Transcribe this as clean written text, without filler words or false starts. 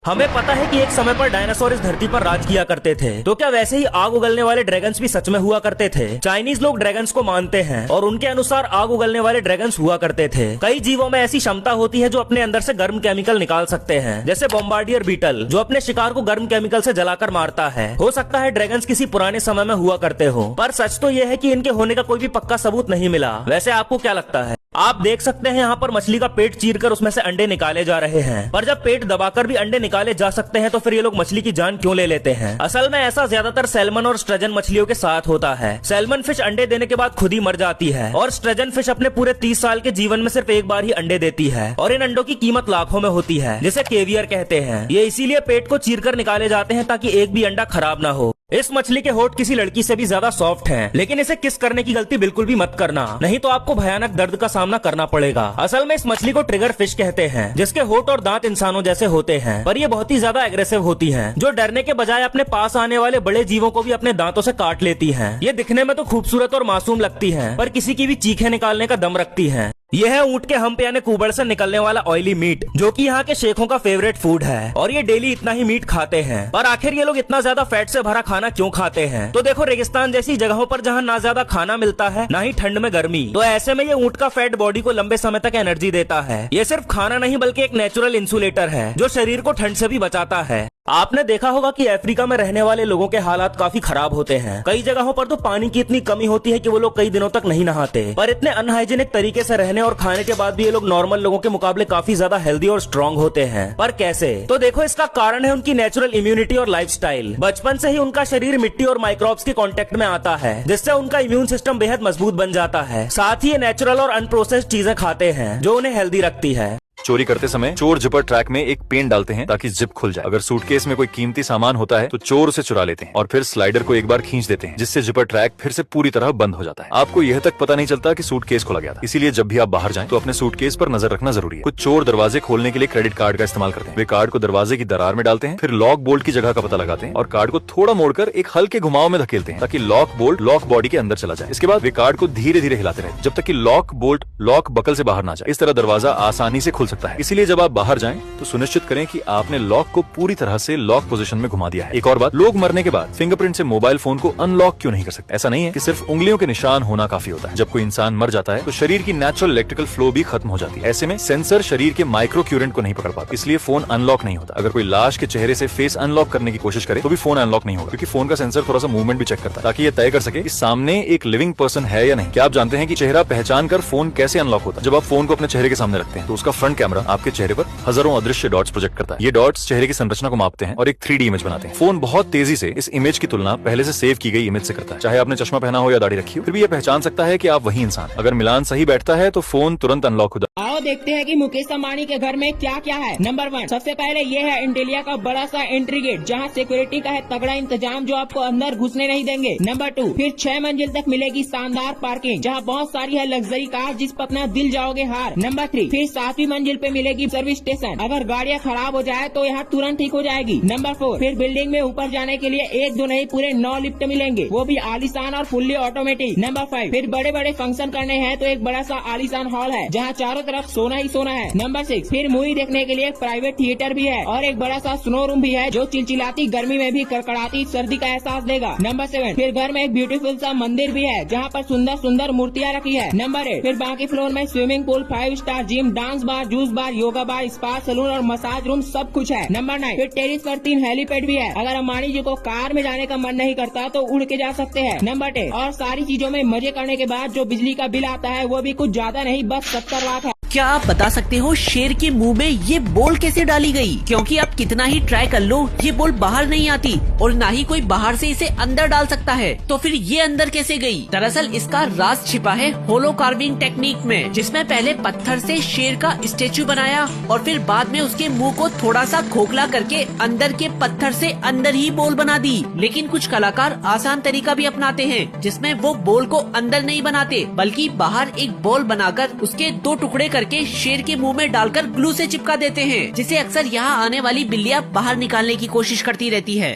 हमें पता है कि एक समय पर डायनासोर इस धरती पर राज किया करते थे, तो क्या वैसे ही आग उगलने वाले ड्रैगन्स भी सच में हुआ करते थे? चाइनीज लोग ड्रैगन्स को मानते हैं और उनके अनुसार आग उगलने वाले ड्रैगन्स हुआ करते थे। कई जीवों में ऐसी क्षमता होती है जो अपने अंदर से गर्म केमिकल निकाल सकते हैं, जैसे बॉम्बार्डियर बीटल जो अपने शिकार को गर्म केमिकल से जलाकर मारता है। हो सकता है ड्रैगन्स किसी पुराने समय में हुआ करते हो, पर सच तो यह है कि इनके होने का कोई भी पक्का सबूत नहीं मिला। वैसे आपको क्या लगता है? आप देख सकते हैं यहाँ पर मछली का पेट चीरकर उसमें से अंडे निकाले जा रहे हैं, पर जब पेट दबाकर भी अंडे निकाले जा सकते हैं तो फिर ये लोग मछली की जान क्यों ले लेते हैं? असल में ऐसा ज्यादातर सैल्मन और स्ट्रेजन मछलियों के साथ होता है। सैल्मन फिश अंडे देने के बाद खुद ही मर जाती है और स्ट्रेजन फिश अपने पूरे 30 साल के जीवन में सिर्फ एक बार ही अंडे देती है और इन अंडों की कीमत लाखों में होती है, जिसे केवियर कहते हैं। ये इसीलिए पेट को चीरकर निकाले जाते हैं ताकि एक भी अंडा खराब ना हो। इस मछली के होठ किसी लड़की से भी ज्यादा सॉफ्ट हैं, लेकिन इसे किस करने की गलती बिल्कुल भी मत करना, नहीं तो आपको भयानक दर्द का सामना करना पड़ेगा। असल में इस मछली को ट्रिगर फिश कहते हैं, जिसके होठ और दांत इंसानों जैसे होते हैं, पर ये बहुत ही ज्यादा एग्रेसिव होती हैं, जो डरने के बजाय अपने पास आने वाले बड़े जीवों को भी अपने दांतों से काट लेती हैं। ये दिखने में तो खूबसूरत और मासूम लगती हैं, पर किसी की भी चीखें निकालने का दम रखती हैं। यह है ऊंट के हम्प यानी कुबड़ से निकलने वाला ऑयली मीट, जो कि यहाँ के शेखों का फेवरेट फूड है और ये डेली इतना ही मीट खाते हैं। पर आखिर ये लोग इतना ज्यादा फैट से भरा खाना क्यों खाते हैं? तो देखो, रेगिस्तान जैसी जगहों पर जहाँ ना ज्यादा खाना मिलता है ना ही ठंड में गर्मी, तो ऐसे में ये ऊंट का फैट बॉडी को लंबे समय तक एनर्जी देता है। ये सिर्फ खाना नहीं बल्कि एक नेचुरल इंसुलेटर है जो शरीर को ठंड से भी बचाता है। आपने देखा होगा कि अफ्रीका में रहने वाले लोगों के हालात काफी खराब होते हैं। कई जगहों पर तो पानी की इतनी कमी होती है कि वो लोग कई दिनों तक नहीं नहाते, पर इतने अनहाइजीनिक तरीके से रहने और खाने के बाद भी ये लोग नॉर्मल लोगों के मुकाबले काफी ज्यादा हेल्दी और स्ट्रॉन्ग होते हैं। पर कैसे? तो देखो, इसका कारण है उनकी नेचुरल इम्यूनिटी और लाइफस्टाइल। बचपन से ही उनका शरीर मिट्टी और माइक्रोब्स के कांटेक्ट में आता है, जिससे उनका इम्यून सिस्टम बेहद मजबूत बन जाता है। साथ ही ये नेचुरल और अनप्रोसेस्ड चीजें खाते हैं जो उन्हें हेल्दी रखती है। चोरी करते समय चोर जिपर ट्रैक में एक पेन डालते हैं ताकि जिप खुल जाए। अगर सूटकेस में कोई कीमती सामान होता है तो चोर उसे चुरा लेते हैं और फिर स्लाइडर को एक बार खींच देते हैं, जिससे जिपर ट्रैक फिर से पूरी तरह बंद हो जाता है। आपको यह तक पता नहीं चलता कि सूटकेस खोला गया था। इसीलिए जब भी आप बाहर जाएं तो अपने सूटकेस पर नजर रखना जरूरी है। कुछ चोर दरवाजे खोलने के लिए क्रेडिट कार्ड का इस्तेमाल करते हैं। वे कार्ड को दरवाजे की दरार में डालते हैं, फिर लॉक बोल्ट की जगह का पता लगाते हैं और कार्ड को थोड़ा मोड़कर एक हल्के घुमाव में धकेलते हैं ताकि लॉक बोल्ट लॉक बॉडी के अंदर चला जाए। इसके बाद वे कार्ड को धीरे धीरे हिलाते रहे जब तक कि लॉक बोल्ट लॉक बकल से बाहर ना जाए। इस तरह दरवाजा आसानी से खुल सकता है। इसीलिए जब आप बाहर जाएं तो सुनिश्चित करें कि आपने लॉक को पूरी तरह से लॉक पोजीशन में घुमा दिया है। एक और बात, लोग मरने के बाद फिंगरप्रिंट से मोबाइल फोन को अनलॉक क्यों नहीं कर सकते? ऐसा नहीं है कि सिर्फ उंगलियों के निशान होना काफी होता है। जब कोई इंसान मर जाता है तो शरीर की नेचुरल इलेक्ट्रिकल फ्लो भी खत्म हो जाती है। ऐसे में सेंसर शरीर के माइक्रो क्यूरेंट को नहीं पकड़ पाता, इसलिए फोन अनलॉक नहीं होता। अगर कोई लाश के चेहरे से फेस अनलॉक करने की कोशिश करे तो भी फोन अनलॉक नहीं होगा, क्योंकि फोन का सेंसर थोड़ा सा मूवमेंट भी चेक करता है ताकि ये तय कर सके कि सामने एक लिविंग पर्सन है या नहीं। क्या आप जानते हैं कि चेहरा पहचान कर फोन कैसे अनलॉक होता है? जब आप फोन को अपने चेहरे के सामने रखते हैं तो उसका फ्रंट कैमरा आपके चेहरे पर हजारों अदृश्य डॉट्स प्रोजेक्ट करता है। ये डॉट्स चेहरे की संरचना को मापते हैं और एक 3D इमेज बनाते हैं। फोन बहुत तेजी से इस इमेज की तुलना पहले से सेव की गई इमेज से करता है। चाहे आपने चश्मा पहना हो या दाढ़ी रखी हो, फिर भी ये पहचान सकता है कि आप वही इंसान। अगर मिलान सही बैठता है तो फोन तुरंत अनलॉक हो जाता है। आओ देखते हैं कि मुकेश अंबानी के घर में क्या क्या है। नंबर 1, सबसे पहले ये है इंटेलिया का बड़ा सा एंट्री गेट, जहाँ सिक्योरिटी का है तगड़ा इंतजाम जो आपको अंदर घुसने नहीं देंगे। नंबर 2, फिर 6 मंजिल तक मिलेगी शानदार पार्किंग, जहाँ बहुत सारी है लग्जरी कार जिस पर अपना दिल जाओगे हार। नंबर 3, फिर 7वीं मंजिल पे मिलेगी सर्विस स्टेशन, अगर गाड़ियाँ खराब हो जाए तो यहाँ तुरंत ठीक हो जाएगी। नंबर 4, फिर बिल्डिंग में ऊपर जाने के लिए 1-2 नहीं पूरे 9 लिफ्ट मिलेंगे, वो भी आलीशान और फुल्ली ऑटोमेटिक। नंबर 5, फिर बड़े बड़े फंक्शन करने हैं तो एक बड़ा सा आलीशान हॉल है जहाँ चारों तरफ सोना ही सोना है। नंबर 6, फिर मूवी देखने के लिए एक प्राइवेट थिएटर भी है और एक बड़ा सा स्नो रूम भी है जो चिलचिलाती गर्मी में भी कड़कड़ाती सर्दी का एहसास देगा। नंबर 7, फिर घर में एक ब्यूटीफुल सा मंदिर भी है जहाँ पर सुंदर सुंदर मूर्तियाँ रखी है। नंबर 8, फिर बाकी फ्लोर में swimming pool, 5 star gym, dance bar, juice bar, yoga bar, spa, salon और मसाज रूम सब कुछ है। नंबर 9, फिर टेरिस पर 3 हेलीपैड भी है, अगर अंबानी जी को कार में जाने का मन नहीं करता तो उड़ के जा सकते हैं। नंबर 10, और सारी चीजों में मजे करने के बाद जो बिजली का बिल आता है वो भी कुछ ज्यादा नहीं, बस 70 लाख है। क्या आप बता सकते हो शेर के मुंह में ये बॉल कैसे डाली गई? क्योंकि आप कितना ही ट्राई कर लो ये बॉल बाहर नहीं आती और ना ही कोई बाहर से इसे अंदर डाल सकता है, तो फिर ये अंदर कैसे गई? दरअसल इसका राज छिपा है होलो कार्विंग टेक्निक में, जिसमें पहले पत्थर से शेर का स्टेचू बनाया और फिर बाद में उसके मुंह को थोड़ा सा खोखला करके अंदर के पत्थर से अंदर ही बॉल बना दी। लेकिन कुछ कलाकार आसान तरीका भी अपनाते हैं, जिसमें वो बॉल को अंदर नहीं बनाते बल्कि बाहर एक बॉल बनाकर उसके 2 टुकड़े करके शेर के मुंह में डालकर ग्लू से चिपका देते हैं, जिसे अक्सर यहाँ आने वाली बिल्लियाँ बाहर निकालने की कोशिश करती रहती है।